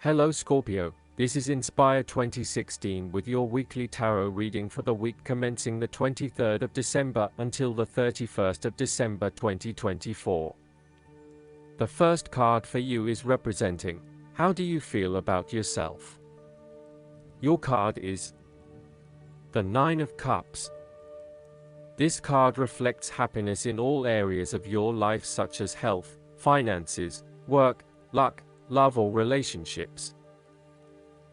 Hello Scorpio, this is Inspire 2016 with your weekly tarot reading for the week commencing the 23rd of December until the 31st of December 2024. The first card for you is representing, how do you feel about yourself? Your card is the Nine of Cups. This card reflects happiness in all areas of your life such as health, finances, work, luck, love or relationships.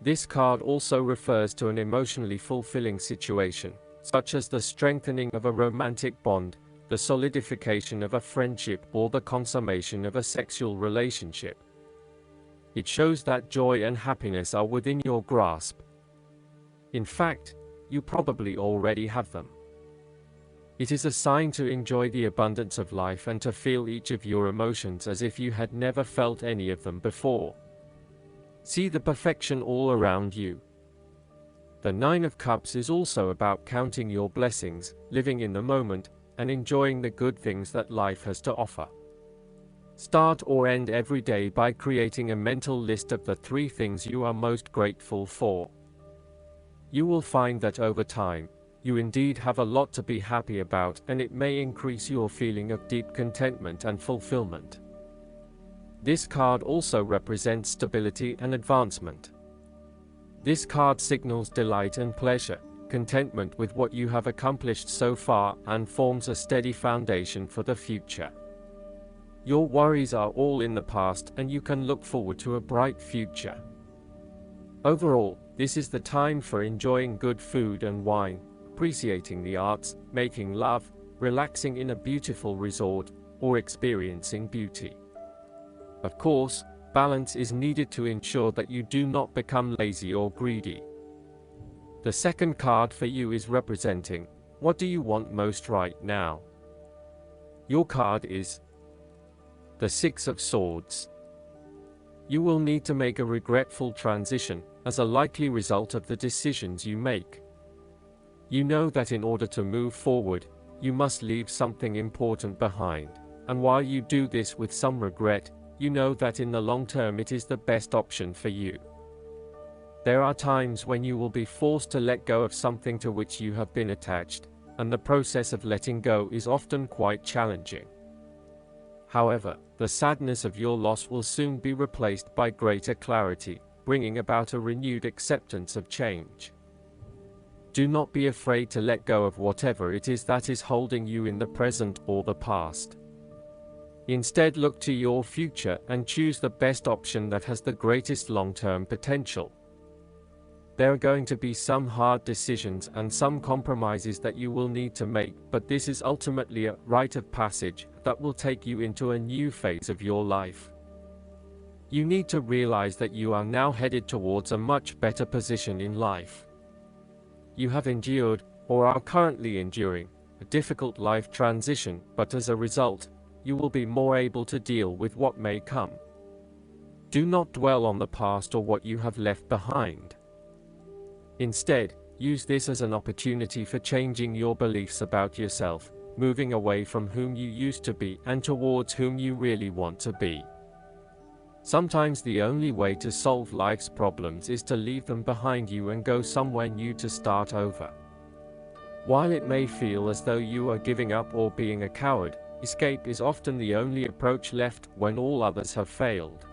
This card also refers to an emotionally fulfilling situation, such as the strengthening of a romantic bond, the solidification of a friendship or the consummation of a sexual relationship. It shows that joy and happiness are within your grasp. In fact, you probably already have them. It is a sign to enjoy the abundance of life and to feel each of your emotions as if you had never felt any of them before. See the perfection all around you. The Nine of Cups is also about counting your blessings, living in the moment, and enjoying the good things that life has to offer. Start or end every day by creating a mental list of the 3 things you are most grateful for. You will find that over time, you indeed have a lot to be happy about, and it may increase your feeling of deep contentment and fulfillment. This card also represents stability and advancement. This card signals delight and pleasure, contentment with what you have accomplished so far, and forms a steady foundation for the future. Your worries are all in the past and you can look forward to a bright future. Overall, this is the time for enjoying good food and wine, appreciating the arts, making love, relaxing in a beautiful resort, or experiencing beauty. Of course, balance is needed to ensure that you do not become lazy or greedy. The second card for you is representing, what do you want most right now? Your card is the Six of Swords. You will need to make a regretful transition, as a likely result of the decisions you make. You know that in order to move forward, you must leave something important behind, and while you do this with some regret, you know that in the long term it is the best option for you. There are times when you will be forced to let go of something to which you have been attached, and the process of letting go is often quite challenging. However, the sadness of your loss will soon be replaced by greater clarity, bringing about a renewed acceptance of change. Do not be afraid to let go of whatever it is that is holding you in the present or the past. Instead, look to your future and choose the best option that has the greatest long-term potential. There are going to be some hard decisions and some compromises that you will need to make, but this is ultimately a rite of passage that will take you into a new phase of your life. You need to realize that you are now headed towards a much better position in life. You have endured, or are currently enduring, a difficult life transition, but as a result, you will be more able to deal with what may come. Do not dwell on the past or what you have left behind. Instead, use this as an opportunity for changing your beliefs about yourself, moving away from whom you used to be and towards whom you really want to be. Sometimes the only way to solve life's problems is to leave them behind you and go somewhere new to start over. While it may feel as though you are giving up or being a coward, escape is often the only approach left when all others have failed.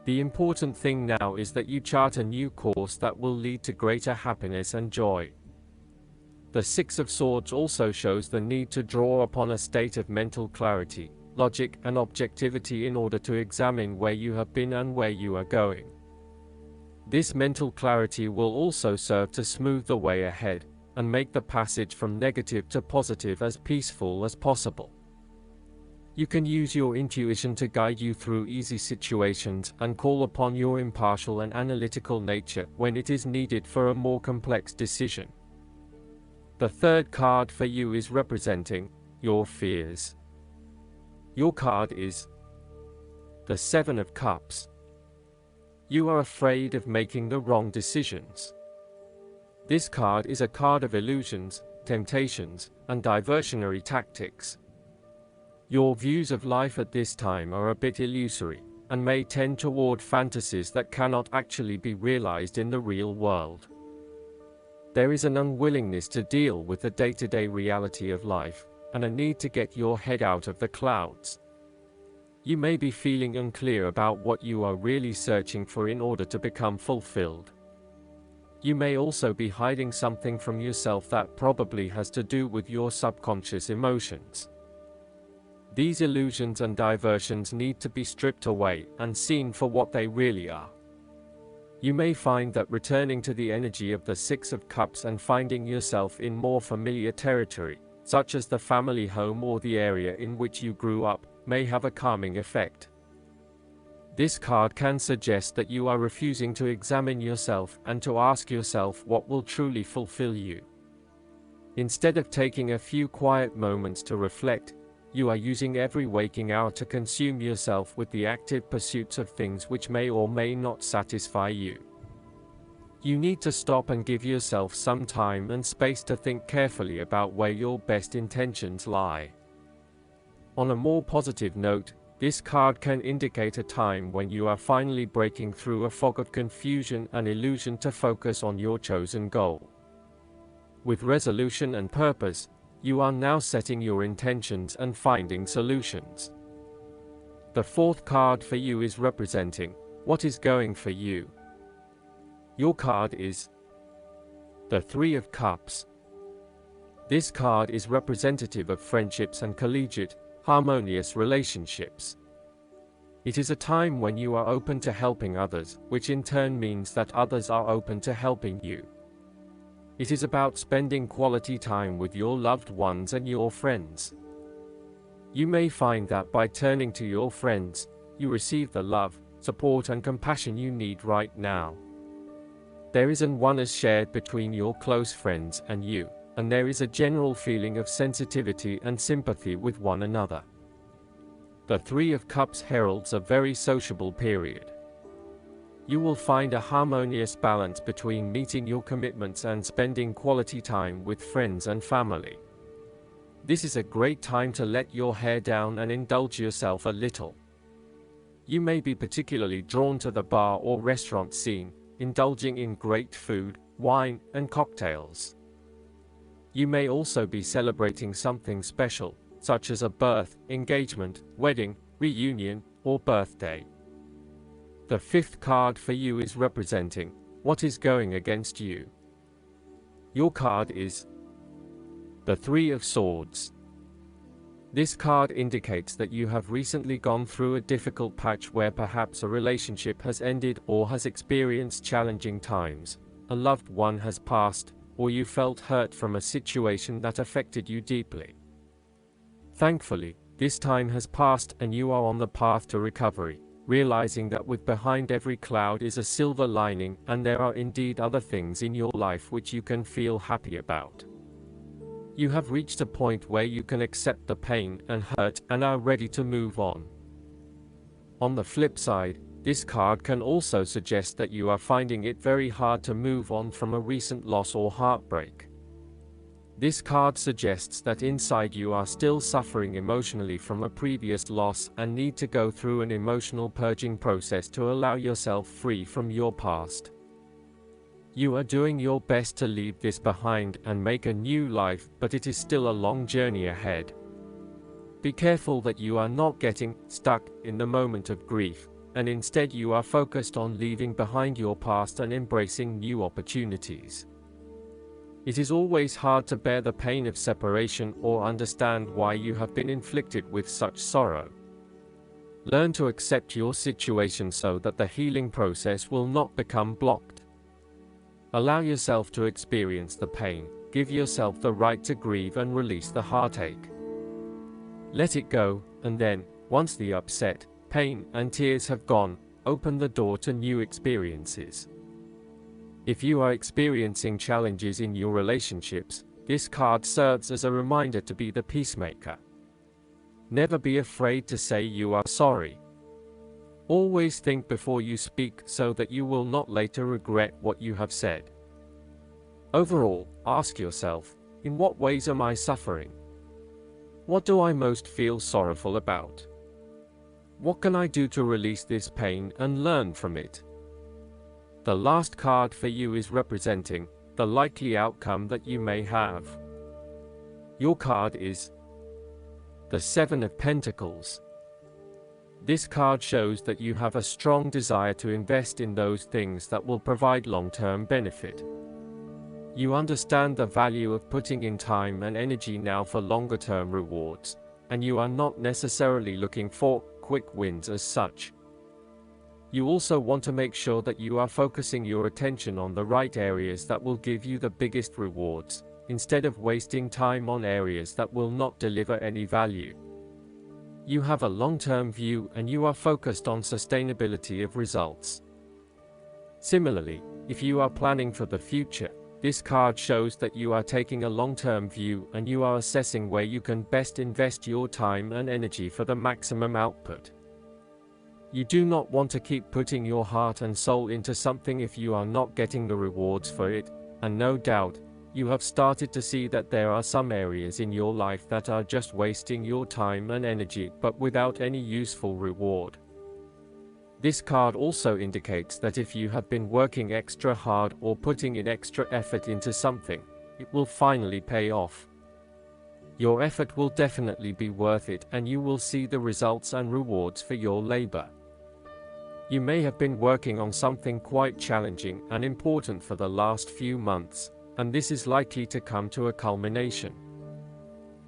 The important thing now is that you chart a new course that will lead to greater happiness and joy. The Six of Swords also shows the need to draw upon a state of mental clarity, logic and objectivity in order to examine where you have been and where you are going. This mental clarity will also serve to smooth the way ahead, and make the passage from negative to positive as peaceful as possible. You can use your intuition to guide you through easy situations and call upon your impartial and analytical nature when it is needed for a more complex decision. The third card for you is representing your fears. Your card is the Seven of Cups. You are afraid of making the wrong decisions. This card is a card of illusions, temptations, and diversionary tactics. Your views of life at this time are a bit illusory, and may tend toward fantasies that cannot actually be realized in the real world. There is an unwillingness to deal with the day-to-day reality of life, and a need to get your head out of the clouds. You may be feeling unclear about what you are really searching for in order to become fulfilled. You may also be hiding something from yourself that probably has to do with your subconscious emotions. These illusions and diversions need to be stripped away and seen for what they really are. You may find that returning to the energy of the Six of Cups and finding yourself in more familiar territory, such as the family home or the area in which you grew up, may have a calming effect. This card can suggest that you are refusing to examine yourself and to ask yourself what will truly fulfill you. Instead of taking a few quiet moments to reflect, you are using every waking hour to consume yourself with the active pursuits of things which may or may not satisfy you. You need to stop and give yourself some time and space to think carefully about where your best intentions lie. On a more positive note, this card can indicate a time when you are finally breaking through a fog of confusion and illusion to focus on your chosen goal. With resolution and purpose, you are now setting your intentions and finding solutions. The fourth card for you is representing what is going for you. Your card is the Three of Cups. This card is representative of friendships and collegiate, harmonious relationships. It is a time when you are open to helping others, which in turn means that others are open to helping you. It is about spending quality time with your loved ones and your friends. You may find that by turning to your friends, you receive the love, support and compassion you need right now. There is an oneness shared between your close friends and you, and there is a general feeling of sensitivity and sympathy with one another. The Three of Cups heralds a very sociable period. You will find a harmonious balance between meeting your commitments and spending quality time with friends and family. This is a great time to let your hair down and indulge yourself a little. You may be particularly drawn to the bar or restaurant scene, indulging in great food, wine, and cocktails. You may also be celebrating something special, such as a birth, engagement, wedding, reunion, or birthday. The fifth card for you is representing what is going against you. Your card is the Three of Swords. This card indicates that you have recently gone through a difficult patch where perhaps a relationship has ended or has experienced challenging times, a loved one has passed, or you felt hurt from a situation that affected you deeply. Thankfully, this time has passed and you are on the path to recovery, realizing that with behind every cloud is a silver lining and there are indeed other things in your life which you can feel happy about. You have reached a point where you can accept the pain and hurt and are ready to move on. On the flip side, this card can also suggest that you are finding it very hard to move on from a recent loss or heartbreak. This card suggests that inside you are still suffering emotionally from a previous loss and need to go through an emotional purging process to allow yourself free from your past. You are doing your best to leave this behind and make a new life, but it is still a long journey ahead. Be careful that you are not getting stuck in the moment of grief, and instead you are focused on leaving behind your past and embracing new opportunities. It is always hard to bear the pain of separation or understand why you have been inflicted with such sorrow. Learn to accept your situation so that the healing process will not become blocked. Allow yourself to experience the pain, give yourself the right to grieve and release the heartache. Let it go, and then, once the upset, pain, and tears have gone, open the door to new experiences. If you are experiencing challenges in your relationships, this card serves as a reminder to be the peacemaker. Never be afraid to say you are sorry. Always think before you speak so that you will not later regret what you have said. Overall, ask yourself, in what ways am I suffering? What do I most feel sorrowful about? What can I do to release this pain and learn from it? The last card for you is representing the likely outcome that you may have. Your card is the Seven of Pentacles. This card shows that you have a strong desire to invest in those things that will provide long-term benefit. You understand the value of putting in time and energy now for longer-term rewards, and you are not necessarily looking for quick wins as such. You also want to make sure that you are focusing your attention on the right areas that will give you the biggest rewards, instead of wasting time on areas that will not deliver any value. You have a long-term view and you are focused on sustainability of results. Similarly, if you are planning for the future, this card shows that you are taking a long-term view and you are assessing where you can best invest your time and energy for the maximum output. You do not want to keep putting your heart and soul into something if you are not getting the rewards for it, and no doubt, you have started to see that there are some areas in your life that are just wasting your time and energy but without any useful reward. This card also indicates that if you have been working extra hard or putting in extra effort into something, it will finally pay off. Your effort will definitely be worth it and you will see the results and rewards for your labor. You may have been working on something quite challenging and important for the last few months, and this is likely to come to a culmination.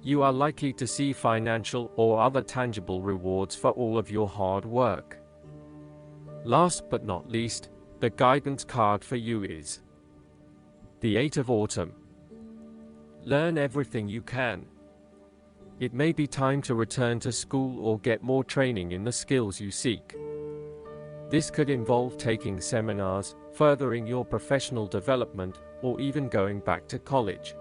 You are likely to see financial or other tangible rewards for all of your hard work. Last but not least, the guidance card for you is the Eight of Autumn. Learn everything you can. It may be time to return to school or get more training in the skills you seek. This could involve taking seminars, furthering your professional development, or even going back to college.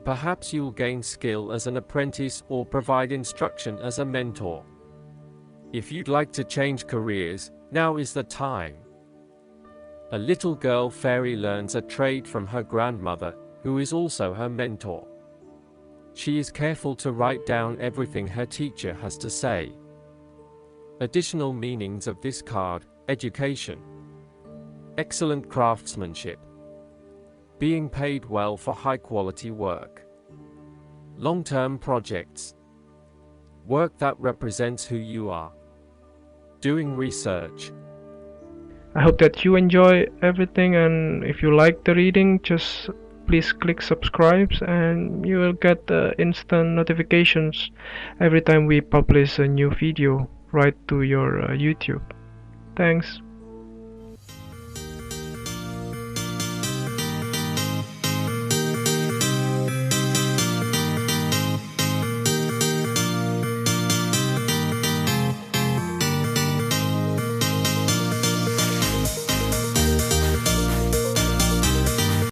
Perhaps you'll gain skill as an apprentice or provide instruction as a mentor. If you'd like to change careers, now is the time. A little girl fairy learns a trade from her grandmother, who is also her mentor. She is careful to write down everything her teacher has to say. Additional meanings of this card: education, excellent craftsmanship, being paid well for high-quality work, long-term projects, work that represents who you are, doing research. I hope that you enjoy everything, and if you like the reading, just please click subscribe and you will get instant notifications every time we publish a new video right to your YouTube. Thanks.